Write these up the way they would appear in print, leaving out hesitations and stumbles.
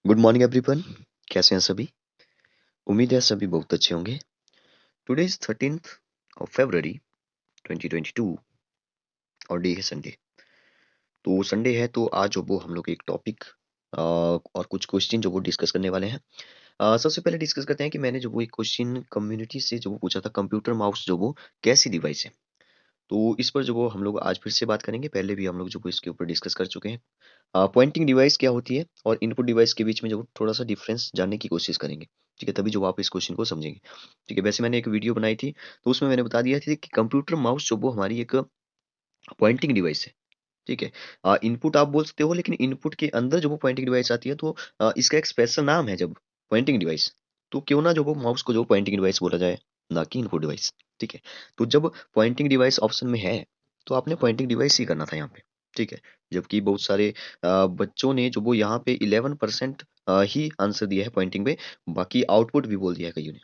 Good morning everyone. कैसे हैं सभी? उम्मीद है सभी बहुत अच्छे होंगे। Today is 13th of February 2022 और डे है संडे। तो संडे है तो आज जो वो हम लोग एक टॉपिक और कुछ क्वेश्चन जो वो डिस्कस करने वाले हैं। सबसे पहले डिस्कस करते हैं कि मैंने जो वो एक क्वेश्चन कम्युनिटी से जो वो पूछा था, कंप्यूटर माउस जो वो कैसी डिवाइस है। तो इस पर जो वो हम लोग आज फिर से बात करेंगे। पहले भी हम लोग जो वो इसके ऊपर डिस्कस कर चुके हैं। पॉइंटिंग डिवाइस क्या होती है और इनपुट डिवाइस के बीच में जो थोड़ा सा डिफरेंस जानने की कोशिश करेंगे। ठीक है, तभी जो आप इस क्वेश्चन को समझेंगे। ठीक है, वैसे मैंने एक वीडियो बनाई थी तो उसमें मैंने बता दिया था कि कंप्यूटर माउस जो वो हमारी एक पॉइंटिंग डिवाइस है। ठीक है, इनपुट आप बोल सकते हो, लेकिन इनपुट के अंदर जो वो पॉइंटिंग डिवाइस आती है तो इसका एक स्पेशल नाम है जब पॉइंटिंग डिवाइस। तो क्यों ना जो वो माउस को जो पॉइंटिंग डिवाइस बोला जाए, ना कि इनपुट डिवाइस। ठीक है, तो जब पॉइंटिंग डिवाइस ऑप्शन में है तो आपने पॉइंटिंग डिवाइस ही करना था यहाँ पे। ठीक है, जबकि बहुत सारे बच्चों ने जो वो यहाँ पे 11% ही आंसर दिया है पॉइंटिंग पे। बाकी आउटपुट भी बोल दिया है कईयों ने।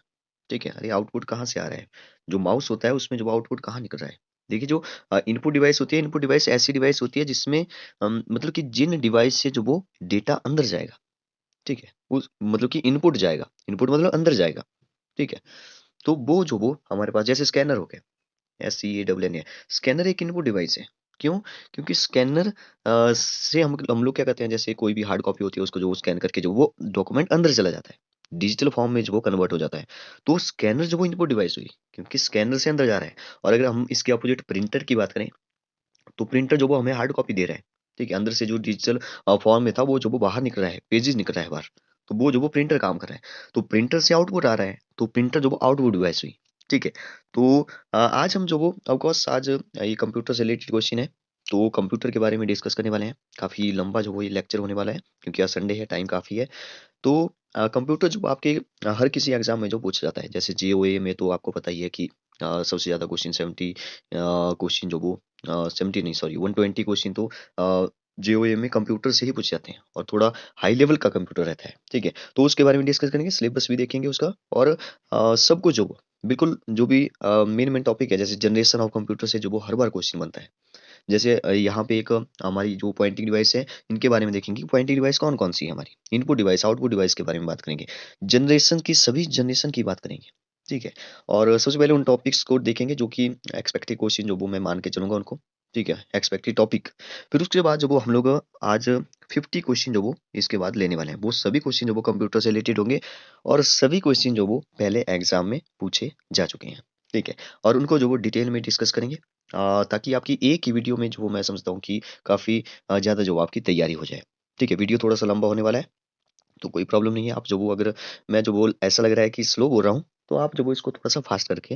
ठीक है, अरे आउटपुट कहाँ से आ रहा है? जो माउस होता है उसमें जो आउटपुट कहाँ निकल रहा है? देखिए, जो इनपुट डिवाइस होती है, इनपुट डिवाइस ऐसी डिवाइस होती है जिसमें मतलब कि जिन डिवाइस से जो वो डेटा अंदर जाएगा। ठीक है, उस मतलब कि इनपुट जाएगा, इनपुट मतलब अंदर जाएगा। ठीक है, तो वो जो वो हमारे पास जैसे स्कैनर हो गया, SCANNR। स्कैनर एक इनपुट डिवाइस है। क्यों? क्योंकि स्कैनर से हम लोग क्या करते हैं, जैसे कोई भी हार्ड कॉपी होती है उसको जो स्कैन करके जो वो डॉक्यूमेंट अंदर चला जाता है, डिजिटल फॉर्म में जो वो कन्वर्ट हो जाता है। तो स्कैनर जो वो इनपुट डिवाइस हुई, क्योंकि स्कैनर से अंदर जा रहा है। और अगर हम इसके अपोजिट प्रिंटर की बात करें, तो प्रिंटर जो वो हमें हार्ड कॉपी दे रहा है। ठीक है, अंदर से जो डिजिटल फॉर्म में था वो जो वो बाहर निकल रहा है, पेजेस निकल रहा है बाहर। तो वो जो वो प्रिंटर काम कर रहा है। तो प्रिंटर से आउटपुट आ रहा है, तो प्रिंटर जो वो आउटपुट डिवाइस हुई। ठीक है, तो आज हम जो वो ऑफकोर्स आज ये कंप्यूटर से रिलेटेड क्वेश्चन है। तो कंप्यूटर के बारे में डिस्कस करने वाले हैं। काफी लंबा जो वो ये लेक्चर होने वाला है, क्योंकि आज संडे है, टाइम काफी है। तो कंप्यूटर जो आपके हर किसी एग्जाम में जो पूछा जाता है, जैसे JOA में तो आपको पता ही है कि सबसे ज्यादा क्वेश्चन 70 क्वेश्चन जो वो 70 नहीं, सॉरी 120 क्वेश्चन तो JOA में कंप्यूटर से ही पूछे जाते हैं, और थोड़ा हाई लेवल का कंप्यूटर रहता है। ठीक है, तो उसके बारे में डिस्कस करेंगे, सिलेबस भी देखेंगे उसका, और सब कुछ जो वो बिल्कुल जो भी मेन मेन टॉपिक है, जैसे जनरेशन ऑफ कंप्यूटर से जो वो हर बार क्वेश्चन बनता है। जैसे यहाँ पे एक हमारी जो पॉइंटिंग डिवाइस है, इनके बारे में देखेंगे कि पॉइंटिंग डिवाइस कौन-कौन सी है हमारी। इनपुट डिवाइस, आउटपुट डिवाइस के बारे में बात करेंगे। जनरेशन की सभी जनरेशन की बात करेंगे। ठीक है, और सबसे पहले उन टॉपिक्स को देखेंगे जो कि एक्सपेक्टेड क्वेश्चन जो वो मैं मान के चलूँगा उनको। ठीक है, एक्सपेक्टेड टॉपिक। फिर उसके बाद जो वो हम लोग आज 50 क्वेश्चन जो वो इसके बाद लेने वाले हैं। वो सभी क्वेश्चन जो वो कंप्यूटर से रिलेटेड होंगे, और सभी क्वेश्चन जो वो पहले एग्ज़ाम में पूछे जा चुके हैं। ठीक है, और उनको जो वो डिटेल में डिस्कस करेंगे, ताकि आपकी एक ही वीडियो में जो मैं समझता हूँ कि काफ़ी ज़्यादा जो आपकी तैयारी हो जाए। ठीक है, वीडियो थोड़ा-सा लंबा होने वाला है, तो कोई प्रॉब्लम नहीं है। आप जो वो अगर मैं जो वो ऐसा लग रहा है कि स्लो बोल रहा हूँ, तो आप जो वो इसको थोड़ा-सा फ़ास्ट करके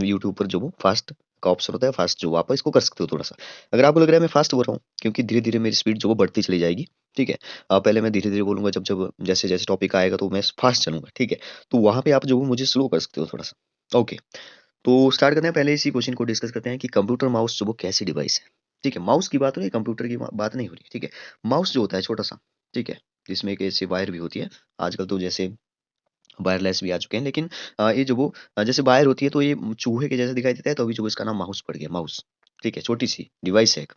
यूट्यूब पर जो वो फ़ास्ट का ऑप्शन होता है, फ़ास्ट जो आप इसको कर सकते हो थोड़ा-सा। अगर आपको लग रहा है मैं फ़ास्ट बोल रहा हूँ, क्योंकि धीरे-धीरे मेरी स्पीड जो वो बढ़ती चली जाएगी। ठीक है? पहले मैं धीरे-धीरे बोलूँगा, जब-जब जैसे-जैसे टॉपिक आएगा तो मैं फ़ास्ट चलूँगा। ठीक है? तो वहाँ पे आप जो वो मुझे स्लो कर सकते हो थोड़ा-सा। ओके। तो स्टार्ट करते हैं, पहले इसी क्वेश्चन को डिस्कस करते हैं कि कंप्यूटर माउस जो वो कैसी डिवाइस है। ठीक है, माउस की बात हो रही है, कंप्यूटर की बात नहीं हो रही। ठीक है, माउस जो होता है छोटा सा। ठीक है, जिसमें एक ऐसी वायर भी होती है। आजकल तो जैसे वायरलेस भी आ चुके हैं, लेकिन ये जो वो जैसे वायर होती है तो ये चूहे के जैसा दिखाई देता है, तो अभी जो वो इसका नाम माउस पड़ गया, माउस। ठीक है, छोटी सी डिवाइस है एक।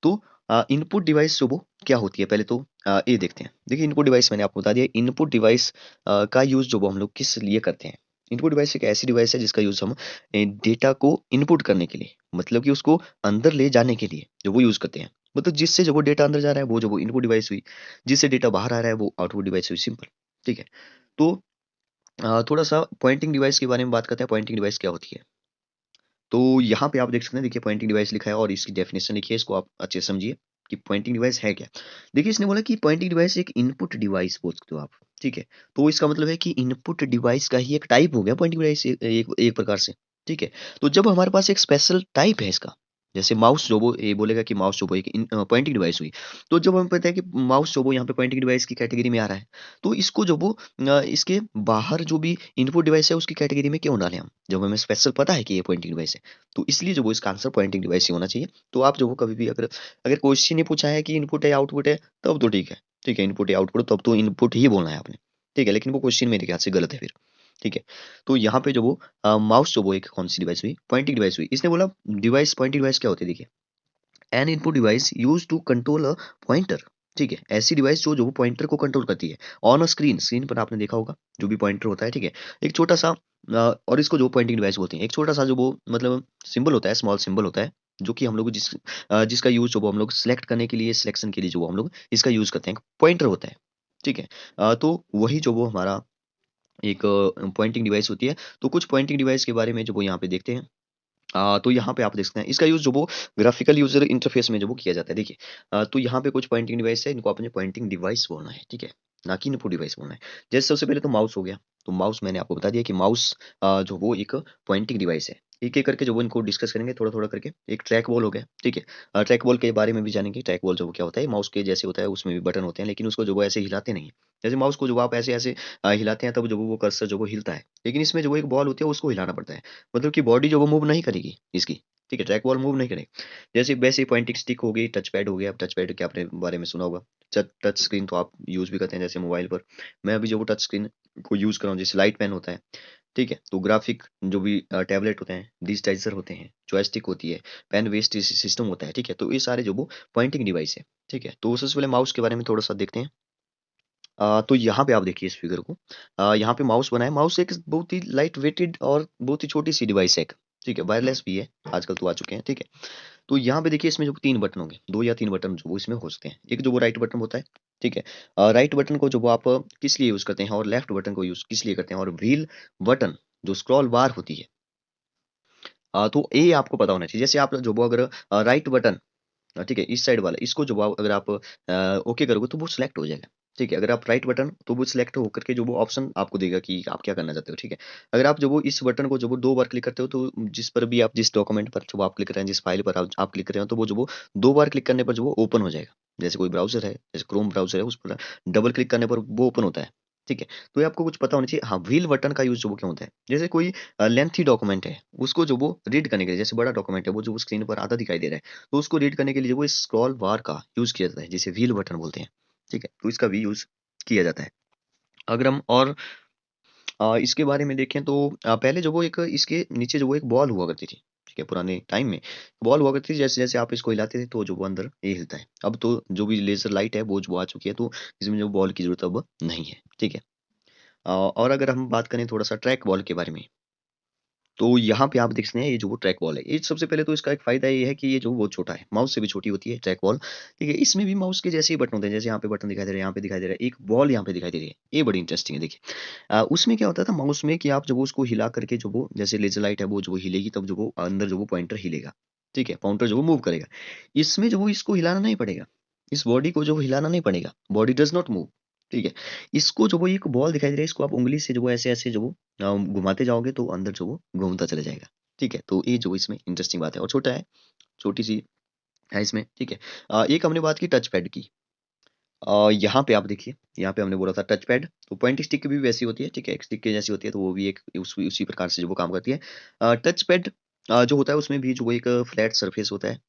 तो इनपुट डिवाइस जो वो क्या होती है, पहले तो ये देखते हैं। देखिए, इनपुट डिवाइस मैंने आपको बता दिया। इनपुट डिवाइस का यूज़ जो वो हम लोग किस लिए करते हैं। इनपुट डिवाइस एक ऐसी डिवाइस है जिसका यूज़ हम डेटा को इनपुट करने के लिए, मतलब कि उसको अंदर ले जाने के लिए जो वो यूज़ करते हैं। मतलब जिससे जो वो डेटा अंदर जा रहा है वो जो वो इनपुट डिवाइस हुई, जिससे डेटा बाहर आ रहा है वो आउटपुट डिवाइस हुई, सिंपल। ठीक है, तो थोड़ा-सा पॉइंटिंग डिवाइस के बारे में बात करते हैं, पॉइंटिंग डिवाइस क्या होती है? तो यहाँ पे आप देख सकते हैं, देखिए पॉइंटिंग डिवाइस लिखा है और इसकी डेफिनेशन लिखी है, इसको आप अच्छे से समझिए कि पॉइंटिंग डिवाइस है क्या। देखिए, इसने बोला कि पॉइंटिंग डिवाइस एक इनपुट डिवाइस बोल सकते हो आप। ठीक है, तो इसका मतलब है कि इनपुट डिवाइस का ही एक टाइप हो गया पॉइंटिंग डिवाइस, एक एक प्रकार से। ठीक है, तो जब हमारे पास एक स्पेशल टाइप है इसका, जैसे माउस जो वो ये बोलेगा कि माउस जो वो एक पॉइंटिंग डिवाइस हुई। तो जब हमें पता है कि माउस जो वो यहाँ पे पॉइंटिंग डिवाइस की कैटेगरी में आ रहा है, तो इसको जो वो इसके बाहर जो भी इनपुट डिवाइस है उसकी कैटेगरी में क्यों डालें हम, जब हमें स्पेशल पता है कि ये पॉइंटिंग डिवाइस है। तो इसलिए जो वो इसका आंसर पॉइंटिंग डिवाइस ही होना चाहिए। तो आप जो वो कभी भी अगर अगर क्वेश्चन ये पूछा है कि इनपुट है या आउटपुट है, तब तो ठीक है। ठीक है, इनपुट या आउटपुट, तब तो इनपुट ही बोलना है आपने। ठीक है, लेकिन वो क्वेश्चन मेरे ख्याल से गलत है फिर। ठीक है, तो यहाँ पे जो वो माउस जो वो एक कौन सी डिवाइस हुई, पॉइंटिंग डिवाइस हुई। इसने बोला डिवाइस, पॉइंटिंग डिवाइस क्या होती है, देखिए, an input device use to control a pointer. ठीक है, ऐसी डिवाइस जो पॉइंटर को कंट्रोल करती है ऑन अ स्क्रीन। स्क्रीन पर आपने देखा होगा जो भी पॉइंटर होता है, ठीक है, एक छोटा सा और इसको जो पॉइंटिंग डिवाइस बोलते हैं, एक छोटा सा जो वो मतलब सिंबल होता है, स्मॉल सिंबल होता है, जो कि हम लोग जिसका यूज जो वो हम लोग सिलेक्ट करने के लिए, सिलेक्शन के लिए जो वो हम लोग इसका यूज करते हैं, पॉइंटर होता है, ठीक है। तो वही जो वो हमारा एक पॉइंटिंग डिवाइस होती है। तो कुछ पॉइंटिंग डिवाइस के बारे में जो वो यहाँ पे देखते हैं। तो यहाँ पे आप देख सकते हैं इसका यूज़ जो वो ग्राफिकल यूज़र इंटरफेस में जो वो किया जाता है। देखिए तो यहाँ पे कुछ पॉइंटिंग डिवाइस है, इनको आपने पॉइंटिंग डिवाइस बोलना है, ठीक है, ना कि इनपुट डिवाइस बोलना है। जैसे सबसे पहले तो माउस हो गया। तो माउस मैंने आपको बता दिया कि माउस जो वो एक पॉइंटिंग डिवाइस है। एक-एक करके जो वो इनको डिस्कस करेंगे थोड़ा-थोड़ा करके। एक ट्रैक बॉल हो गया, ठीक है। ट्रैक बॉल के बारे में भी जानेंगे। ट्रैक बॉल जो वो क्या होता है, माउस के जैसे होता है, उसमें भी बटन होते हैं, लेकिन उसको जो वो ऐसे हिलाते नहीं हैं। जैसे माउस को जो आप ऐसे-ऐसे हिलाते हैं तब जो वो कर्सर जो वो हिलता है। लेकिन इसमें जो वो एक बॉल होती है उसको हिलाना पड़ता है। मतलब कि बॉडी जो वो मूव नहीं करेगी इसकी। ठीक है, ट्रैक बॉल मूव नहीं करेगी। जैसे वैसे ही पॉइंटिंग स्टिक हो गई, टच पैड हो गया। अब टच पैड के आपने बारे में सुना होगा। टच स्क्रीन तो आप यूज़ भी करते हैं जैसे मोबाइल पर। मैं अभी जो वो टच स्क्रीन को यूज़ कर रहा हूँ, जैसे लाइट पेन होता है, ठीक है? तो ग्राफिक जो भी टैबलेट होते हैं, डिजिटाइज़र होते हैं, जॉयस्टिक होती है, पेन बेस्ड सिस्टम होता है, ठीक है? तो ये सारे जो वो पॉइंटिंग डिवाइस है, ठीक है? तो सबसे पहले माउस के बारे में थोड़ा-सा देखते हैं। तो यहाँ पे आप देखिए इस फिगर को। यहाँ पे माउस बना है। माउस एक बहुत ही लाइट वेटेड और बहुत ही छोटी-सी डिवाइस है एक, ठीक है? वायरलेस भी है, आजकल तो आ चुके हैं, ठीक है? तो यहाँ पे देखिए इसमें जो 3 बटन होंगे, 2 या 3 बटन जो वो इसमें हो सकते हैं। एक जो वो राइट बटन होता है, ठीक है? राइट बटन को जो वो आप किस लिए यूज़ करते हैं और लेफ्ट बटन को यूज़ किस लिए करते हैं, और व्हील बटन जो स्क्रॉल बार होती है, तो ये आपको पता होना चाहिए। जैसे आप जो वो अगर राइट बटन ठीक है, इस साइड वाला इसको जो आप अगर आप ओके करोगे तो वो सिलेक्ट हो जाएगा। ठीक है, अगर आप राइट बटन तो वो सिलेक्ट होकर के जो वो ऑप्शन आपको देगा कि आप क्या करना चाहते हो, ठीक है। अगर आप जो वो इस बटन को जो वो 2 बार क्लिक करते हो तो जिस पर भी आप जिस डॉक्यूमेंट पर जो आप क्लिक कर रहे हैं, जिस फाइल पर आप क्लिक कर रहे हो तो वो जो वो 2 बार क्लिक करने पर जो वो ओपन हो जाएगा। जैसे कोई ब्राउज़र है, जैसे क्रोम ब्राउज़र है उस पर डबल क्लिक करने पर वो ओपन होता है। ठीक है, तो ये आपको कुछ पता होना चाहिए। हाँ, व्हील बटन का यूज़ जो वो क्यों होता है? जैसे कोई लेंथी डॉक्यूमेंट है, उसको जो वो रीड करने के लिए, जैसे बड़ा डॉक्यूमेंट है वो जो वो स्क्रीन पर आधा दिखाई दे रहा है। तो उसको रीड करने के लिए वो स्क्रॉल बार का यूज़ किया जाता है, जिसे व्हील बटन बोलते हैं, ठीक है? तो इसका भी यूज़ किया जाता है। अगर हम और इसके बारे में देखें तो पहले जो वो एक इसके नीचे जो वो एक बॉल हुआ करती थी, ठीक है? पुराने टाइम में बॉल हुआ करती थी, जैसे-जैसे आप इसको हिलाते थे तो जो वो अंदर ये हिलता है। अब तो जो भी लेज़र लाइट है वो जो आ चुकी है, तो इसमें जो बॉल की ज़रूरत अब नहीं है, ठीक है? और अगर हम बात करें थोड़ा-सा ट्रैक बॉल के बारे में, तो यहाँ पे आप देख सकते हैं ये जो वो ट्रैक बॉल है, ये सबसे पहले तो इसका एक फ़ायदा ये है कि ये जो बहुत छोटा है, माउस से भी छोटी होती है ट्रैक बॉल, ठीक है? इसमें भी माउस के जैसे ही बटन होते हैं, जैसे यहाँ पे बटन दिखाई दे रहा है, यहाँ पे दिखाई दे रहा है, एक बॉल यहाँ पे दिखाई दे रही है, ये बड़ी इंटरेस्टिंग है देखिए। उसमें क्या होता था माउस में कि आप जब वो उसको हिला करके जो वो जैसे लेज़र लाइट है वो जो वो हिलेगी तब जो वो अंदर जो वो पॉइंटर हिलेगा, ठीक है? पॉइंटर जो वो मूव करेगा। इसमें जो वो इसको हिलाना नहीं पड़ेगा, इस बॉडी को जो वो हिलाना नहीं पड़ेगा, बॉडी डज़ नॉट मूव, ठीक है? इसको जो वो एक बॉल दिखाई दे रहा है, इसको आप उँगली से जो वो ऐसे-ऐसे जो वो घुमाते जाओगे तो अंदर जो वो घूमता चला जाएगा, ठीक है? तो ये जो इसमें इंटरेस्टिंग बात है और छोटा है, छोटी-सी है इसमें, ठीक है? एक हमने बात की टच पैड की। यहाँ पे आप देखिए, यहाँ पे हमने बोला था टच पैड, तो पॉइंट स्टिक की भी वैसी होती है, ठीक है? एक स्टिक के जैसी होती है, तो वो भी एक उसी प्रकार से जो वो काम करती है। टच पैड जो होता है उसमें भी जो वो एक फ्लैट सरफेस होता है,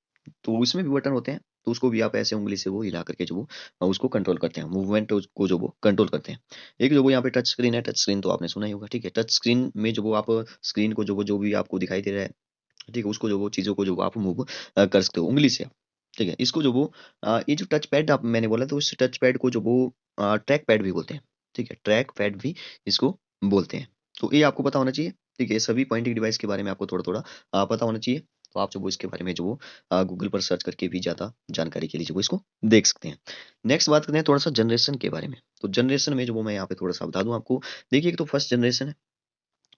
तो उसमें भी बटन होते हैं, तो उसको भी आप ऐसे उँगली से वो हिला करके जो वो उसको कंट्रोल करते हैं, मूवमेंट को जो वो कंट्रोल करते हैं। एक जो वो यहाँ पे टच स्क्रीन है, टच स्क्रीन तो आपने सुना ही होगा, ठीक है? टच स्क्रीन में जो वो आप स्क्रीन को जो भी आपको दिखाई दे रहा है, ठीक है? उसको जो वो चीज़ों को जो आप मूव कर सकते हो उँगली से, ठीक है? इसको जो वो ये जो टच पैड आप मैंने बोला तो इस टच पैड को जो वो ट्रैक पैड भी बोलते हैं, ठीक है? ट्रैक पैड भी इसको बोलते हैं। तो ये आपको पता होना चाहिए, ठीक है? सभी पॉइंटिंग डिवाइस के बारे में आपको थोड़ा-थोड़ा पता होना चाहिए। तो आप जो वो इसके बारे में जो वो गूगल पर सर्च करके भी ज़्यादा जानकारी के लिए जो वो इसको देख सकते हैं। नेक्स्ट बात करते हैं थोड़ा-सा जनरेशन के बारे में। तो जनरेशन में जो वो मैं यहाँ पे थोड़ा-सा बता दूँ आपको। देखिए एक तो फर्स्ट जनरेशन है,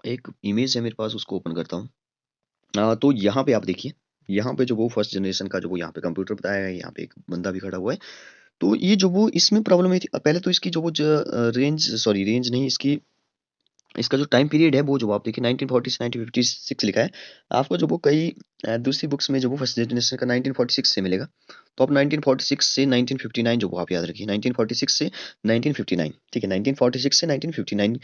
एक इमेज है मेरे पास उसको ओपन करता हूँ। तो यहाँ पे आप देखिए, यहाँ पे जो वो फर्स्ट जनरेशन का जो वो यहाँ पे कंप्यूटर बताया है, यहाँ पे एक बंदा भी खड़ा हुआ है। तो ये जो वो इसमें प्रॉब्लम ये थी, पहले तो इसकी जो वो रेंज नहीं, इसकी इसका जो टाइम पीरियड है वो जो आप देखिए 1940 से 1956 लिखा है। आपको जो वो कई दूसरी बुक्स में जो वो फर्स्ट जनरेशन का 1946 से मिलेगा। तो आप 1946 से 1959 जो वो आप याद रखिए, 1946 से 1959, ठीक है? 1946 से 1959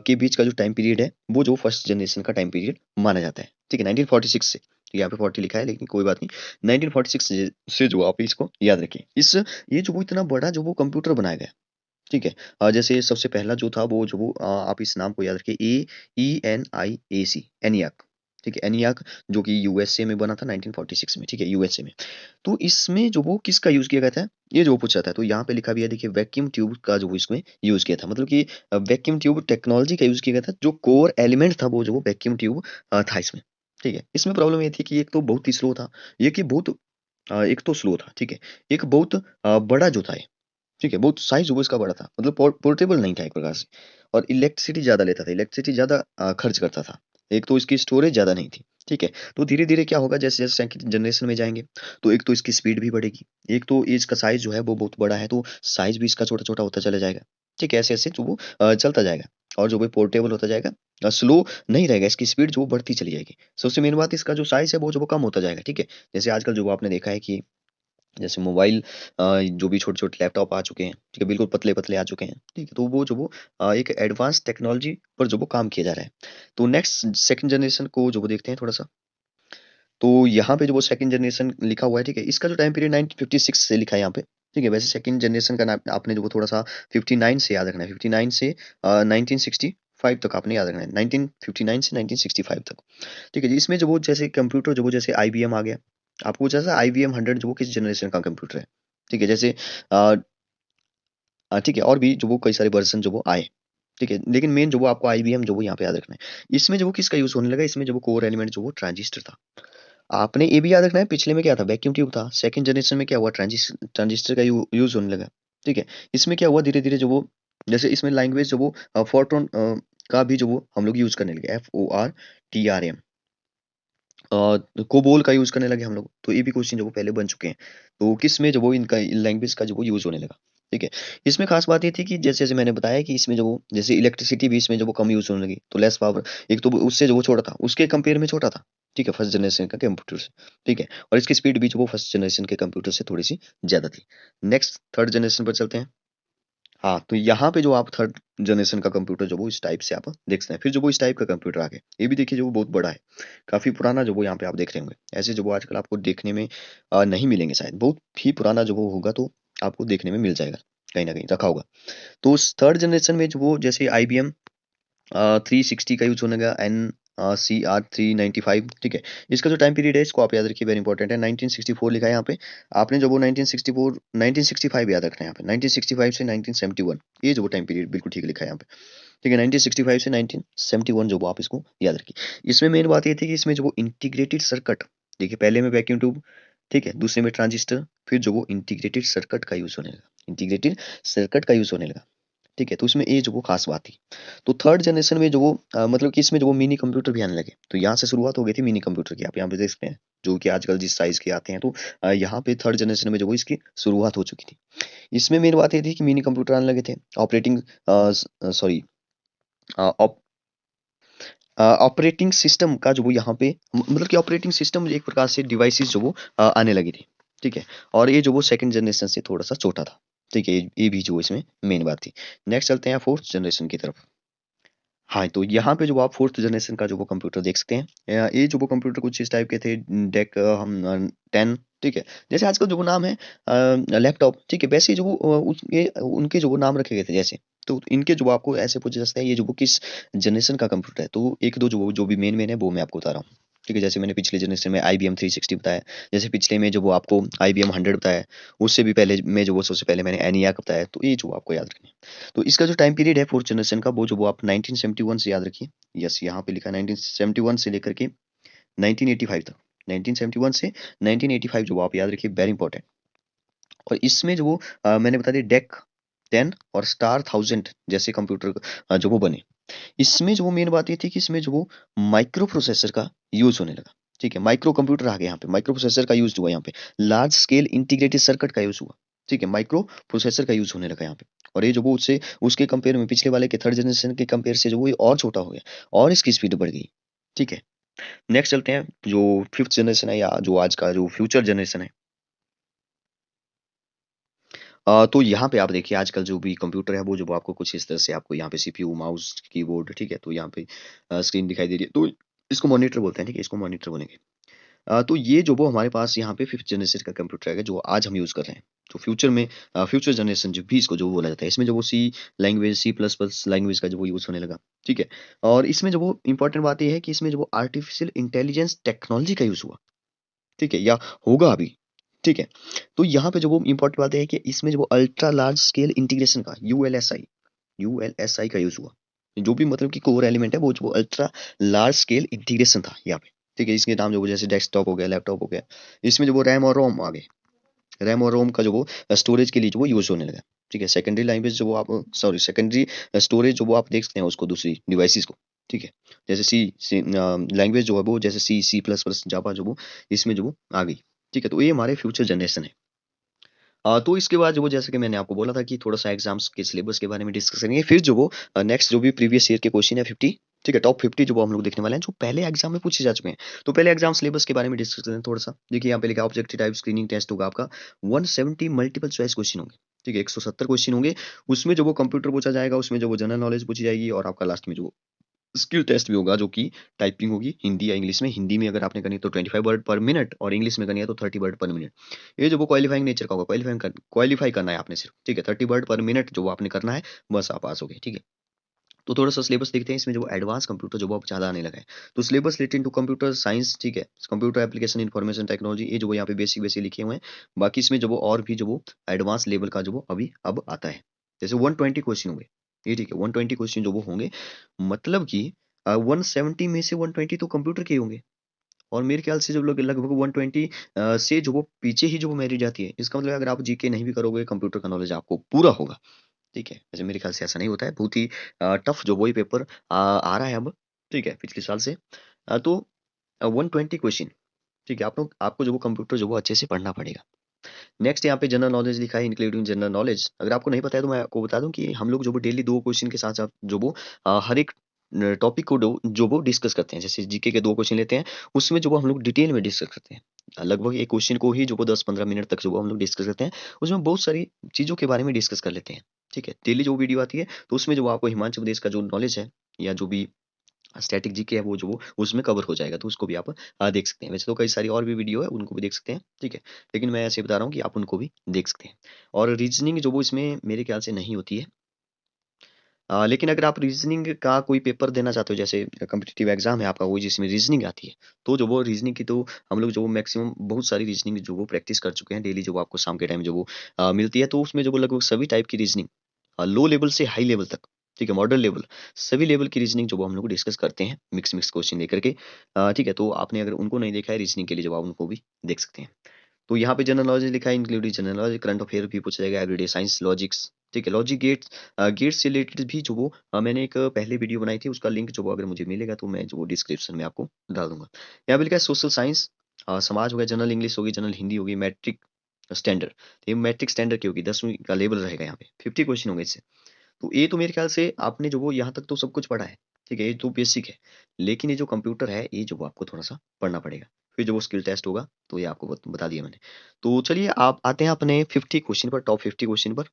के बीच का जो टाइम पीरियड है, वो जो फर्स्ट जनरेशन का टाइम पीरियड माना जाता है, ठीक है? 1946 से, यहाँ पे 40 लिखा है लेकिन कोई बात नहीं। 1946 से जो आप इसको याद रखिए। ये जो वो इतना बड़ा जो वो कंप्यूटर बनाया गया, ठीक है? जैसे सबसे पहला जो था वो जो वो आप इस नाम को याद रखिए, ENIAC, ENIAC, ठीक है, एनियाक जो कि यूएसए में बना था 1946 में, ठीक है, यूएसए में। तो इसमें जो वो किसका यूज किया गया था, ये जो पूछा था, तो यहाँ पे लिखा भी है, देखिए वैक्यूम ट्यूब का जो इसमें यूज किया था, मतलब कि वैक्यूम ट्यूब टेक्नोलॉजी का यूज किया गया था। जो कोर एलिमेंट था वो जो वो वैक्यूम ट्यूब था इसमें। ठीक है, इसमें प्रॉब्लम ये थी कि एक तो बहुत ही स्लो था, ये कि बहुत एक तो स्लो था, ठीक है, एक बहुत बड़ा जो था ये, ठीक है, बहुत साइज वो इसका बड़ा था, मतलब पोर्टेबल नहीं था एक प्रकार से, और इलेक्ट्रिसिटी ज्यादा लेता था, इलेक्ट्रिसिटी ज्यादा खर्च करता था। एक तो इसकी स्टोरेज ज्यादा नहीं थी, ठीक है। तो धीरे धीरे क्या होगा, जैसे जैसे सेकंड जनरेशन में जाएंगे, तो एक तो इसकी स्पीड भी बढ़ेगी, एक तो इसका साइज जो है वो बहुत बड़ा है, तो साइज भी इसका छोटा छोटा होता चला जाएगा। ठीक है, ऐसे ऐसे जो वो चलता जाएगा, और जो वो पोर्टेबल होता जाएगा, स्लो नहीं रहेगा, इसकी स्पीड जो वो बढ़ती चली जाएगी। सबसे मेन बात, इसका जो साइज है वो जो वो कम होता जाएगा, ठीक है। जैसे आजकल जो वो आपने देखा है कि जैसे मोबाइल जो भी छोटे-छोटे लैपटॉप आ चुके हैं, ठीक है, बिल्कुल पतले-पतले आ चुके हैं, ठीक है, तो वो जो वो एक एडवांस टेक्नोलॉजी पर जो वो काम किया जा रहा है। तो नेक्स्ट सेकंड जनरेशन को जो वो देखते हैं थोड़ा-सा, तो यहाँ पे जो वो सेकंड जनरेशन लिखा हुआ है, ठीक है, इसका जो टाइम पीरियड 1956 से लिखा है यहाँ पे, ठीक है। वैसे सेकंड जनरेशन का नाम आपने जो वो थोड़ा-सा 59 से याद रखना है, 59 से 1965 तक आपने याद रखना है, 1959 से 1965 तक। ठीक है जी, इसमें जो वो जैसे कंप्यूटर जो वो जैसे आईबीएम आ गया, आपको जैसा आईबीएम 100 जो वो किस जनरेशन का कंप्यूटर है, ठीक है, जैसे अ, ठीक है, और भी जो वो कई सारे वर्जन जो वो आए, ठीक है, लेकिन मेन जो वो आपको आईबीएम जो वो यहाँ पे याद रखना है। इसमें जो वो किसका यूज होने लगा, इसमें जो वो कोर एलिमेंट जो वो ट्रांजिस्टर था। आपने ये भी याद रखना है, पिछले में क्या था, वैक्यूम ट्यूब था, सेकंड जनरेशन में क्या हुआ, ट्रांजिस्टर का यूज होने लगा। ठीक है, इसमें क्या हुआ, धीरे धीरे जो वो जैसे इसमें लैंग्वेज जो वो फोर्ट्रॉन का भी जो वो हम लोग यूज करने लगे, FORTRAM, कोबोल का यूज करने लगे हम लोग। तो ये भी क्वेश्चन जो वो पहले बन चुके हैं, तो किस में जो वो इनका लैंग्वेज का जो वो यूज होने लगा। ठीक है, इसमें खास बात ये थी कि जैसे जैसे मैंने बताया कि इसमें जो वो जैसे इलेक्ट्रिसिटी भी इसमें जो वो कम यूज होने लगी, तो लेस पावर, एक तो वो उससे जो वो छोटा था, उसके कंपेयर में छोटा था, ठीक है, फर्स्ट जनरेशन का कंप्यूटर से। ठीक है, और इसकी स्पीड भी जो वो फर्स्ट जनरेशन के कंप्यूटर से थोड़ी सी ज्यादा थी। नेक्स्ट थर्ड जनरेशन पर चलते हैं। हाँ, तो यहाँ पे जो आप थर्ड जनरेशन का कंप्यूटर जो वो इस टाइप से आप देख सकते हैं। फिर जो वो इस टाइप का कंप्यूटर आ गया, ये भी देखिए जो वो बहुत बड़ा है, काफी पुराना जो वो यहाँ पे आप देख रहे होंगे। ऐसे जो वो आजकल आपको देखने में नहीं मिलेंगे शायद, बहुत ही पुराना जो वो होगा, तो आपको देखने में मिल जाएगा, कहीं ना कहीं रखा होगा। तो उस थर्ड जनरेशन में जो वो जैसे IBM 360 का यूज होने लगा, CR395, ठीक है। इसका जो टाइम पीरियड है इसको आप याद रखिए, वेरी इंपॉर्टेंट है, 1964 लिखा है यहाँ पे। आपने जो वो 1964 1965 याद रखना है यहाँ पे, 1965 से 1971, ये जो वो टाइम पीरियड बिल्कुल ठीक लिखा है यहाँ पे। ठीक है, 1965 से 1971 जो वो आप इसको याद रखिए। इसमें मेन बात ये थी कि इसमें जो वो इंटीग्रेटेड सर्किट, देखिए पहले में वैक्यूम ट्यूब, ठीक है, दूसरे में ट्रांजिस्टर, फिर जो वो इंटीग्रेटेड सर्किट का यूज होने लगा, इंटीग्रेटेड सर्किट का यूज होने लगा। ठीक है, तो इसमें ये जो वो खास बात थी। तो थर्ड जनरेशन में जो वो मतलब कि इसमें जो वो मिनी कंप्यूटर भी आने लगे, तो यहाँ से शुरुआत हो गई थी मिनी कंप्यूटर की, आप यहाँ पे देख सकते हैं, जो कि आजकल जिस साइज के आते हैं। तो यहाँ पे थर्ड जनरेशन में जो वो इसकी शुरुआत हो चुकी थी। इसमें मेन बात ये थी कि मिनी कंप्यूटर आने लगे थे, ऑपरेटिंग सॉरी ऑपरेटिंग सिस्टम का जो वो यहाँ पे मतलब कि ऑपरेटिंग सिस्टम एक प्रकार से डिवाइसेस जो वो आने लगी थी। ठीक है, और ये जो वो सेकंड जनरेशन से थोड़ा सा छोटा था। ठीक है, ये भी जो इसमें मेन बात थी। नेक्स्ट चलते हैं फोर्थ जनरेशन की तरफ। हाँ, तो यहाँ पे जो आप फोर्थ जनरेशन का जो वो कंप्यूटर देख सकते हैं, ये जो वो कंप्यूटर कुछ इस टाइप के थे, डेक हम 10, ठीक है, जैसे आजकल जो वो नाम है लैपटॉप, ठीक है, वैसे ही जो वो उसके उनके जो वो नाम रखे गए थे जैसे, तो इनके जो आपको ऐसे पूछे जा सकते हैं ये जो वो किस जनरेशन का कंप्यूटर है, तो एक दो जो भी मेन मेन है वो मैं आपको बता रहा हूँ। ठीक है, जैसे मैंने पिछले जनरेशन में IBM 360 बताया, जैसे पिछले में जो वो आपको IBM 100 बताया, उससे भी पहले में जो वो सबसे पहले मैंने ENIAC बताया, तो ये जो आपको याद रखना है। तो इसका जो टाइम पीरियड है फोर्थ जनरेशन का, वो जो वो आप 1971 से याद रखिए। यस, यहाँ पे लिखा है 1971 से लेकर के 1985 तक, 1971 से 1985 जो वो आप याद रखिए, वेरी इंपॉर्टेंट। और इसमें जो वो मैंने बता दिया डेक 10 और स्टार 1000 जैसे कंप्यूटर जो वो बने। इसमें जो वो मेन बात ये थी कि इसमें जो वो माइक्रो प्रोसेसर का यूज होने लगा। ठीक है, माइक्रो कंप्यूटर आ गया यहाँ पे, माइक्रो प्रोसेसर का यूज हुआ यहाँ पे, लार्ज स्केल इंटीग्रेटेड सर्किट का यूज हुआ। ठीक है, माइक्रो प्रोसेसर का यूज होने लगा यहाँ पे। और ये जो वो उससे उसके कंपेयर में पिछले वाले के थर्ड जनरेशन के कंपेयर से जो वो ये और छोटा हो गया, और इसकी स्पीड बढ़ गई। ठीक है, नेक्स्ट चलते हैं जो फिफ्थ जनरेशन है, या जो आज का जो फ्यूचर जनरेशन है। तो यहाँ पे आप देखिए आजकल जो भी कंप्यूटर है वो जो आपको कुछ इस तरह से आपको यहाँ पे CPU, माउस, कीबोर्ड, ठीक है, तो यहाँ पे स्क्रीन दिखाई दे रही है, तो इसको मॉनिटर बोलते हैं। ठीक है, इसको मॉनिटर बोलेंगे। तो ये जो वो हमारे पास यहाँ पे 5th जनरेशन का कंप्यूटर है जो आज हम यूज़ कर रहे हैं। तो फ्यूचर में फ्यूचर जनरेशन जो भी इसको जो बोला जाता है, इसमें जो वो C language, C plus plus language का जो वो यूज़ होने लगा, ठीक है? और इसमें जो वो इम्पोर्टेंट बात ये है कि इसमें जो वो आर्टिफिशियल इंटेलिजेंस टेक्नोलॉजी का यूज़ हुआ, ठीक है? या होगा अभी, ठीक है? तो यहाँ पे जो वो इम्पोर्टेंट बात है कि इसमें जो वो अल्ट्रा लार्ज स्केल इंटीग्रेशन का यूएलएसआई का यूज़ हुआ। जो भी मतलब कि कोर एलिमेंट है वो जो अल्ट्रा लार्ज स्केल इंटीग्रेशन था यहाँ पे, ठीक है? इसके नाम जो वो जैसे डेस्कटॉप हो गया, लैपटॉप हो गया, इसमें जो वो रैम और रोम आ गए। रैम और रोम का जो वो स्टोरेज के लिए जो वो यूज़ होने लगा, ठीक है? सेकेंडरी लैंग्वेज जो वो आप सॉरी सेकेंडरी स्टोरेज जो वो आप देख सकते हैं उसको दूसरी डिवाइसेज़ को, ठीक है? जैसे सी लैंग्वेज जो है वो जैसे सी, सी प्लस प्लस, जावा जो वो इसमें जो वो आ गई, ठीक है? तो ये हमारे फ्यूचर जनरेशन है। तो इसके बाद जो वो जैसे कि मैंने आपको बोला था कि थोड़ा-सा एग्ज़ाम्स के सिलेबस के बारे में डिस्कस करेंगे। फिर जो वो नेक्स्ट जो भी प्रीवियस ईयर के क्वेश्चन है 50, ठीक है? टॉप 50 जो वो हम लोग देखने वाले हैं, जो पहले एग्ज़ाम में पूछे जा चुके हैं। तो पहले एग्ज़ाम सिलेबस के बारे में डिस्कस करते हैं थोड़ा-सा। देखिए यहाँ पे लिखा है ऑब्जेक्टिव टाइप स्क्रीनिंग टेस्ट होगा आपका, 170 मल्टीपल चॉइस क्वेश्चन होंगे, ठीक है? 170 क्वेश्चन होंगे। उसमें जो वो कंप्यूटर पूछा जाएगा, उसमें जो वो जनरल नॉलेज पूछी जाएगी और आपका लास्ट में जो स्किल टेस्ट भी होगा जो कि टाइपिंग होगी हिंदी या इंग्लिश में। हिंदी में अगर आपने करनी है तो 25 वर्ड पर मिनट और इंग्लिश में करनी है तो 30 वर्ड पर मिनट। ये जो वो क्वालीफाइंग नेचर का होगा, क्वालीफाई करना है आपने सिर्फ, ठीक है? 30 वर्ड पर मिनट जो वो आपने करना है, बस आप पास हो गए, ठीक है? तो थोड़ा-सा सिलेबस देखते हैं इसमें जो एडवांस कंप्यूटर जो वो अब ज़्यादा आने लगा है। तो syllabus related to computer science, ठीक है? कंप्यूटर एप्लीकेशन इन्फॉर्मेशन टेक्नोलॉजी, ये जो वो यहाँ पे बेसिक-बेसिक लिखे हुए हैं। बाकी इसमें जो वो और भी जो वो एडवांस लेवल का जो वो अभी अब आता है। जैसे 120 क्वेश्चन होंगे, ये ठीक है? 120 क्वेश्चन जो वो होंगे, मतलब कि 170 में से 120 तो कंप्यूटर के ही होंगे। और मेरे ख्याल से जब लोग लगभग 120 से जो वो पीछे ही जो वो मेरिट जाती है। इसका मतलब अगर आप जीके नहीं भी करोगे, कंप्यूटर का नॉलेज आपको पूरा होगा, ठीक है? वैसे मेरे ख्याल से ऐसा नहीं होता है, बहुत ही टफ जो वही पेपर आ रहा है अब, ठीक है? पिछले साल से। तो 120 क्वेश्चन, ठीक है? आप लोग आपको जो वो कंप्यूटर जो वो अच्छे से पढ़ना पड़ेगा। नेक्स्ट यहाँ पे जनरल नॉलेज लिखा है, इंक्लूडिंग जनरल नॉलेज। अगर आपको नहीं पता है तो मैं आपको बता दूँ कि हम लोग जो वो डेली 2 क्वेश्चन के साथ-साथ जो वो हर एक टॉपिक को जो वो डिस्कस करते हैं। जैसे जीके के 2 क्वेश्चन लेते हैं, उसमें जो वो हम लोग डिटेल में डिस्कस करते हैं। लगभग एक क्वेश्चन को ही जो वो 10-15 मिनट तक जो वो हम लोग डिस्कस करते हैं, उसमें बहुत सारी चीज़ों के बारे में डिस्कस कर लेते हैं, ठीक है? डेली जो वीडियो आती है, तो उसमें जो आपको हिमाचल प्रदेश का जो नॉलेज है या जो भी स्टैटिक जीके है वो जो वो उसमें कवर हो जाएगा, तो उसको भी आप देख सकते हैं। वैसे तो कई सारी और भी वीडियो है, उनको भी देख सकते हैं, ठीक है? लेकिन मैं ऐसे बता रहा हूँ कि आप उनको भी देख सकते हैं। और रीज़निंग जो वो इसमें मेरे ख्याल से नहीं होती है। लेकिन अगर आप रीज़निंग का कोई पेपर देना चाहते हो, जैसे कॉम्पिटिटिव एग्ज़ाम है आपका कोई जिसमें रीज़निंग आती है, तो जो वो रीज़निंग की तो हम लोग जो वो मैक्सिमम बहुत सारी रीज़निंग जो वो प्रैक्टिस कर चुके हैं डेली जो वो आपको शाम के टाइम जो वो मिलती है, तो उसमें जो वो लगभग सभी टाइप की रीज़निंग लो लेवल से हाई लेवल तक, ठीक है? मॉडल लेवल, सभी लेवल की रीज़निंग जो वो हम लोग डिस्कस करते हैं, मिक्स-मिक्स क्वेश्चन लेकर के। ठीक है? तो आपने अगर उनको नहीं देखा है रीज़निंग के लिए जब आप उनको भी देख सकते हैं। तो यहाँ पे जनरल नॉलेज लिखा है, including general knowledge, current affair भी पूछा जाएगा, एवरीडे साइंस, लॉजिक्स, ठीक है? लॉजिक गेट्स गेट्स से रिलेटेड भी जो वो मैंने एक पहले वीडियो बनाई थी, उसका लिंक जो वो अगर मुझे मिलेगा तो मैं जो वो डिस्क्रिप्शन में आपको डाल दूँगा। यहाँ पे लिखा है सोशल साइंस, समाज हो गया, जनरल इंग्लिश होगी, जनरल हिंदी होगी, मैट्रिक स्टैंडर्ड। ये मैट्रिक स्टैंडर्ड की होगी, 10वीं का लेवल रहेगा यहाँ पे, 50 क्वेश्चन होंगे इससे। तो ये तो मेरे ख्याल से आपने जो वो यहाँ तक तो सब कुछ पढ़ा है, ठीक है? ये तो बेसिक है। लेकिन ये जो कंप्यूटर है, ये जो वो आपको थोड़ा-सा पढ़ना पड़ेगा। फिर जो वो स्किल टेस्ट होगा, तो ये आपको बता दिया मैंने। तो चलिए आप आते हैं अपने 50 क्वेश्चन पर, टॉप 50 क्वेश्चन पर।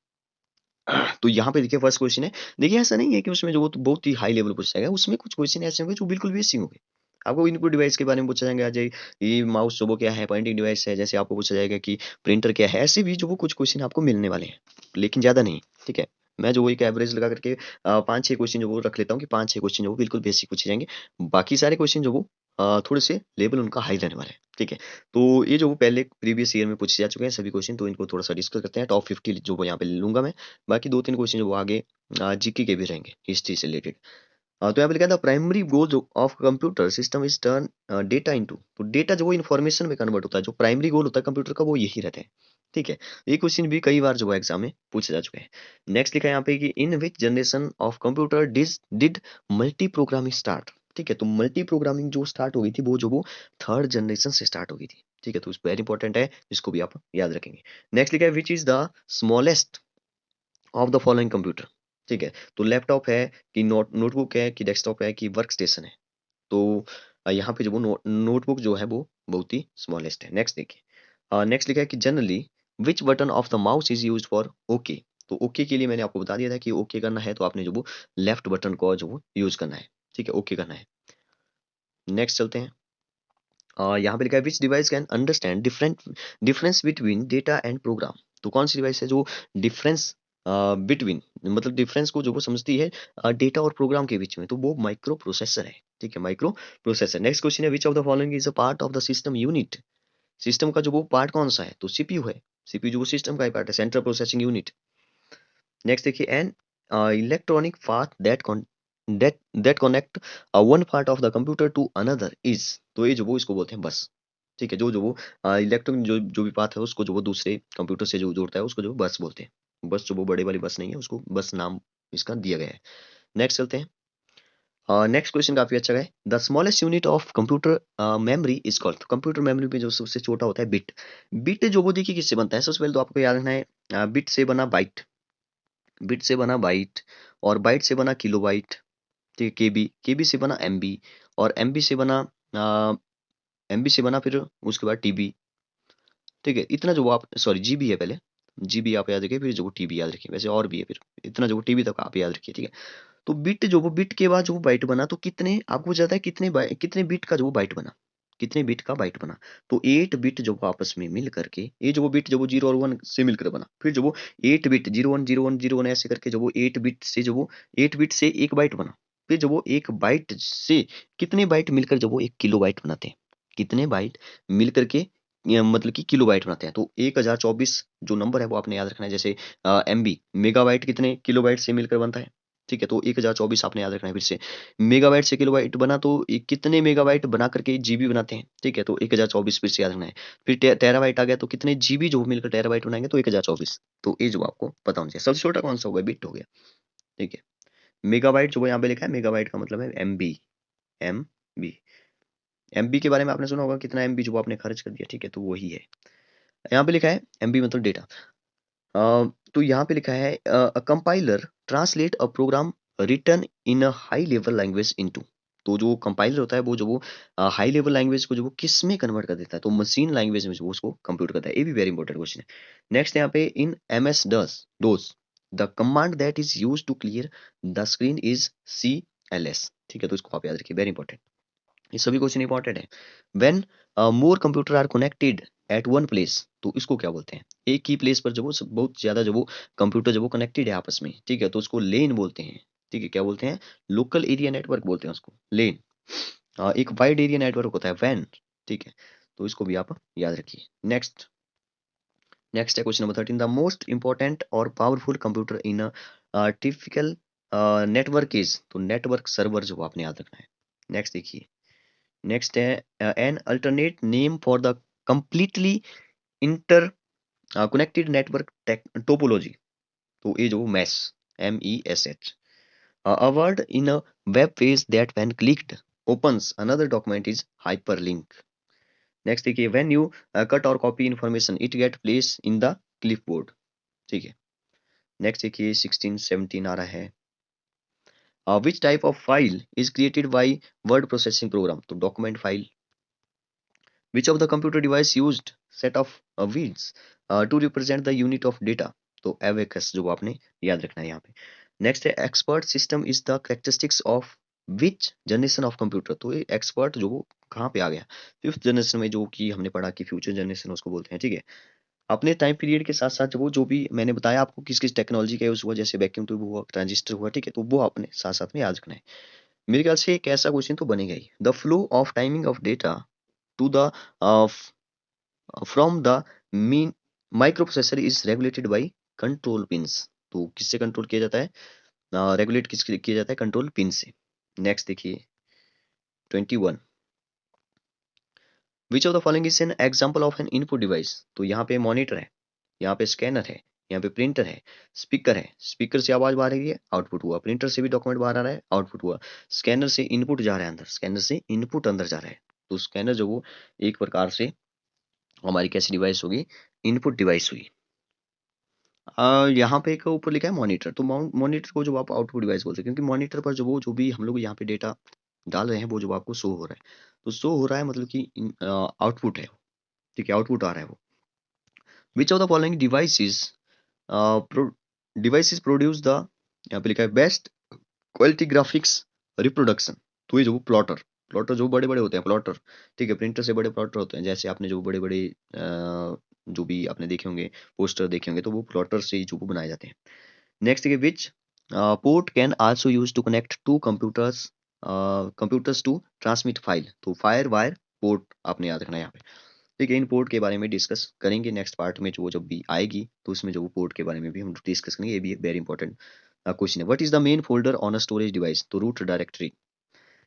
तो यहाँ पे देखिए फर्स्ट क्वेश्चन है। देखिए ऐसा नहीं है कि उसमें जो वो तो बहुत ही हाई लेवल पूछा जाएगा, उसमें कुछ क्वेश्चन ऐसे होंगे जो बिल्कुल बेसिक होंगे। आपको इनपुट डिवाइस के बारे में पूछा जाएगा, जय ये माउस जो वो क्या है, पॉइंटिंग डिवाइस है, जैसे आपको पूछा जाएगा कि प्रिंटर क्या है, ऐसे भी जो वो कुछ क्वेश्चन आपको मिलने वाले हैं, लेकिन ज़्यादा नहीं, ठीक है? मैं जो वो एक एवरेज लगा करके 5-6 क्वेश्चन जो वो रख लेता हूँ कि 5-6 क्वेश्चन जो वो बिल्कुल बेसिक पूछे जाएँगे। बाकी सारे क्वेश्चन जो वो थोड़े से लेवल उनका हाई रहने वाला है, ठीक है? तो ये जो वो पहले प्रीवियस ईयर में पूछे जा चुके हैं सभी क्वेश्चन, तो इनको थोड़ा-सा डिस्कस करते हैं। टॉप 50 जो वो यहाँ पे लूँगा मैं। बाकी 2-3 क्वेश्चन जो वो आगे जीके के भी रहेंगे, हिस्ट्री से रिलेटेड। तो यहाँ पे लिखा था primary goal of computer system is turn data into, तो डेटा जो वो इन्फॉर्मेशन में कन्वर्ट होता है, जो प्राइमरी गोल होता है कंप्यूटर का वो यही रहता है, ठीक है? ये क्वेश्चन भी कई बार जो है एग्जाम में पूछे जा चुके हैं। नेक्स्ट लिखा है यहाँ पे कि in which generation of computer did multiprogramming start, ठीक है? तो मल्टी प्रोग्रामिंग जो स्टार्ट हो गई थी वो जो वो थर्ड जनरेशन से स्टार्ट हो गई थी, ठीक है? तो वेरी इंपॉर्टेंट है, इसको भी आप याद रखेंगे। नेक्स्ट लिखा है which is the smallest of the following computer, ठीक है? तो लैपटॉप है कि नोटबुक है कि डेस्कटॉप है कि वर्क स्टेशन है। तो यहाँ पे जो वो नोटबुक जो है वो बहुत ही स्मॉलेस्ट है। नेक्स्ट देखिए, नेक्स्ट लिखा है कि generally which button of the mouse is used for okay, तो ओके के लिए मैंने आपको बता दिया था कि ओके करना है तो आपने जो वो लेफ्ट बटन को जो वो यूज करना है, ठीक है? ओके करना है। नेक्स्ट चलते हैं। यहाँ पे लिखा है which device can understand difference between data and program. तो कौन सी डिवाइस है जो डिफरेंस बिटवीन मतलब डिफरेंस को जो वो समझती है डेटा और प्रोग्राम के बीच में, तो वो माइक्रो प्रोसेसर है। ठीक है, माइक्रो प्रोसेसर। नेक्स्ट क्वेश्चन है विच of the following is a part of the system unit. System का जो वो पार्ट कौन सा है, तो सीपीयू है। सीपीयू जो वो सिस्टम का ही पार्ट है, सेंट्रल प्रोसेसिंग यूनिट। नेक्स्ट देखिए an electronic path that connect one part of the computer to another is. तो ये जो वो इसको बोलते हैं बस। ठीक है, जो जो वो इलेक्ट्रॉनिक जो जो भी पाथ है उसको जो वो दूसरे कंप्यूटर से जो जोड़ता है उसको जो बस बोलते हैं। बस जो वो बड़े वाली बस नहीं है उसको बस नाम इसका दिया गया है। नेक्स्ट चलते हैं। नेक्स्ट क्वेश्चन काफी अच्छा है। The smallest unit of computer memory is called. Computer memory में जो सबसे छोटा होता है बिट। बिट जो वो देखिए किससे बनता है, सबसे पहले तो आपको याद रखना है बिट से बना बाइट। बिट से बना बाइट और बाइट से बना किलोबाइट। ठीक है, केबी केबी से बना एमबी और एमबी से बना एमबी से बना फिर उसके बाद टीबी। ठीक है, इतना जो वो आप सॉरी जीबी है पहले। जीबी आप याद रखिए, फिर जो वो टीबी याद रखिए, वैसे और भी है फिर इतना जो वो टीबी तक आप याद रखिए। ठीक है, तो बिट जो वो बिट के बाद जो वो बाइट बना, तो कितने आपको जाता है कितने बिट का जो वो बाइट बना, कितने बिट का बाइट बना। तो 8 बिट जो वो आपस में मिल करके ये जो वो बिट जो वो 0 और 1 से मिलकर बना, फिर जो वो 8 बिट 0 1 0 1 0 1 ऐसे करके जो वो 8 बिट से जो वो 8 बिट से एक बाइट बना। फिर जो वो एक बाइट से कितने बाइट मिलकर जो वो एक किलो बाइट बनाते हैं, कितने बाइट मिल करके मतलब कि किलो बाइट बनाते हैं। तो 1024 जो नंबर है वो आपने याद रखना है। जैसे एमबी मेगाबाइट कितने किलोबाइट से मिलकर बनता है। ठीक है, तो 1024 आपने याद रखना है। फिर से मेगाबाइट से किलोबाइट बना, तो कितने मेगाबाइट बना करके जीबी बनाते हैं। ठीक है, तो 1024 फिर से याद रखना है। फिर टेराबाइट आ गया, तो कितने जीबी जो मिलकर टेराबाइट बनाएंगे, तो 1024। तो ये जो आपको पता होना चाहिए। सबसे छोटा कौन सा होगा, बिट हो गया। ठीक है, मेगाबाइट जो यहाँ पे लिखा है, मेगाबाइट का मतलब है एमबी। एमबी एमबी के बारे में आपने सुना होगा, कितना एमबी जो आपने खर्च कर दिया। ठीक है, तो वही है। यहाँ पे लिखा है एमबी मतलब डेटा। तो यहाँ पे लिखा है compiler translate a program return in a high level language into. तो जो कंपाइलर होता है वो जो वो हाई लेवल लैंग्वेज को जो वो किस में कन्वर्ट कर देता है, तो मशीन लैंग्वेज में जो वो उसको कंप्यूट करता है। ये भी वेरी इंपॉर्टेंट क्वेश्चन है। नेक्स्ट यहाँ पे in M S DOS the command that is use to clear the screen is CLS। ठीक है, तो इसको आप याद रखिए, वेरी इंपॉर्टेंट। ये सभी क्वेश्चन इंपॉर्टेंट है। When more computer are connected at one place, तो इसको क्या बोलते हैं, एक ही प्लेस पर जब वो बहुत ज्यादा जब वो कंप्यूटर जब वो कनेक्टेड है आपस में। ठीक है, तो उसको लेन बोलते हैं। ठीक है, क्या बोलते हैं, लोकल एरिया नेटवर्क बोलते हैं उसको, लेन। एक वाइड एरिया नेटवर्क होता है वैन। ठीक है, तो इसको भी आप याद रखिए। नेक्स्ट नेक्स्ट है question number 13। The most important और powerful computer in typical network is. तो नेटवर्क सर्वर जो आपने याद रखना है। नेक्स्ट देखिए, नेक्स्ट है an alternate name for the completely interconnected network topology. तो ये जो mesh, MESH, a word in a web page that when clicked opens another document is hyperlink. Next देखिए when you cut or copy information it get placed in the clipboard। ठीक है, next देखिए 16 17 आ रहा है। which type of file is created by word processing program। तो document file. Which of the computer device used set of weeds to represent the unit of data। तो abacus जो आपने याद रखना है यहाँ पे। नेक्स्ट है expert system is the characteristics of which generation of computer. तो ये एक्सपर्ट जो वो कहाँ पे आ गया, फिफ्थ जनरेशन में, जो कि हमने पढ़ा कि फ्यूचर जनरेशन उसको बोलते हैं। ठीक है, अपने टाइम पीरियड के साथ साथ वो जो भी मैंने बताया आपको किस किस टेक्नोलॉजी का यूज हुआ, जैसे वैक्यूम ट्यूब हुआ, ट्रांजिस्टर हुआ। ठीक है, तो वो अपने साथ साथ में याद रखना है। मेरे ख्याल से एक ऐसा क्वेश्चन तो बनेगा ही। The flow of timing of data to the from the mean microprocessor is regulated by control pins. तो किससे कंट्रोल किया जाता है, रेगुलेट किससे किया जाता है, कंट्रोल पिन से। नेक्स्ट देखिए 21। विच of the following is an example of N input device. तो यहाँ पे मॉनिटर है, यहाँ पे स्कैनर है, यहाँ पे प्रिंटर है, स्पीकर है। स्पीकर से आवाज बाहर आ रही है, आउटपुट हुआ। प्रिंटर से भी डॉक्यूमेंट बाहर आ रहा है, आउटपुट हुआ। स्कैनर से इनपुट जा रहा है अंदर, स्कैनर से इनपुट अंदर जा रहा है। तो स्कैनर जो वो एक प्रकार से हमारी कैसी डिवाइस होगी, इनपुट डिवाइस हुई। यहाँ पे एक ऊपर लिखा है मॉनिटर। तो मॉनिटर को जो आप आउटपुट डिवाइस बोलते हैं, क्योंकि मॉनिटर पर जो भी हम लोग यहाँ पे डेटा डाल रहे हैं वो जो आपको शो हो रहा है, तो शो हो रहा है मतलब कि आउटपुट है। ठीक है, आउटपुट आ रहा है वो। विच of the following devices produce the, यहाँ पे लिखा है बेस्ट क्वालिटी ग्राफिक्स रिप्रोडक्शन। तो ये जो प्लॉटर, प्लॉटर जो बड़े बड़े होते हैं प्लॉटर, ठीक है, प्रिंटर से बड़े प्लॉटर होते हैं, जैसे आपने जो बड़े बड़े जो भी आपने देखे होंगे, पोस्टर देखे होंगे, तो वो प्लॉटर से ही जो वो बनाए जाते हैं। नेक्स्ट है which port can also use to connect two computers to transmit file. तो फायर वायर पोर्ट आपने याद रखना है यहाँ पे। ठीक है, इन पोर्ट के बारे में डिस्कस करेंगे नेक्स्ट पार्ट में, जो वो जब भी आएगी तो उसमें जो वो पोर्ट के बारे में भी हम डिस्कस करेंगे। ये भी एक वेरी इंपॉर्टेंट क्वेश्चन है। What is the main folder on a storage device? तो रूट डायरेक्टरी।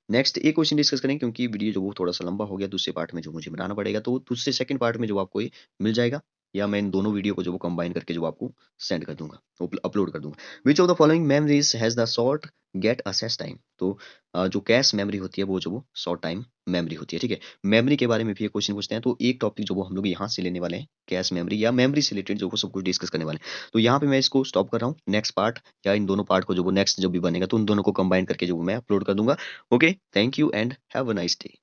नेक्स्ट एक क्वेश्चन डिस्कस करेंगे, क्योंकि वीडियो जो वो थोड़ा सा लंबा हो गया दूसरे पार्ट में जो मुझे बनाना पड़ेगा, तो दूसरे सेकंड पार्ट में जो आपको ये मिल जाएगा, या मैं इन दोनों वीडियो को जो वो कंबाइन करके जो आपको सेंड कर दूंगा, अपलोड कर दूंगा। Which of the following memories has the short gate access time? तो जो कैश मेमोरी होती है वो जो वो शॉर्ट टाइम मेमोरी होती है। ठीक है, मेमोरी के बारे में भी एक क्वेश्चन पूछते हैं, तो एक टॉपिक जो वो हम लोग यहाँ से लेने वाले हैं, कैश मेमोरी या मेमोरी से रिलेटेड जो वो सब कुछ डिस्कस करने वाले हैं। तो यहाँ पे मैं इसको स्टॉप कर रहा हूँ। नेक्स्ट पार्ट या इन दोनों पार्ट को जो वो नेक्स्ट जब भी बनेगा तो उन दोनों को कंबाइन करके जो वो मैं अपलोड कर दूंगा। Okay, thank you and have a nice day.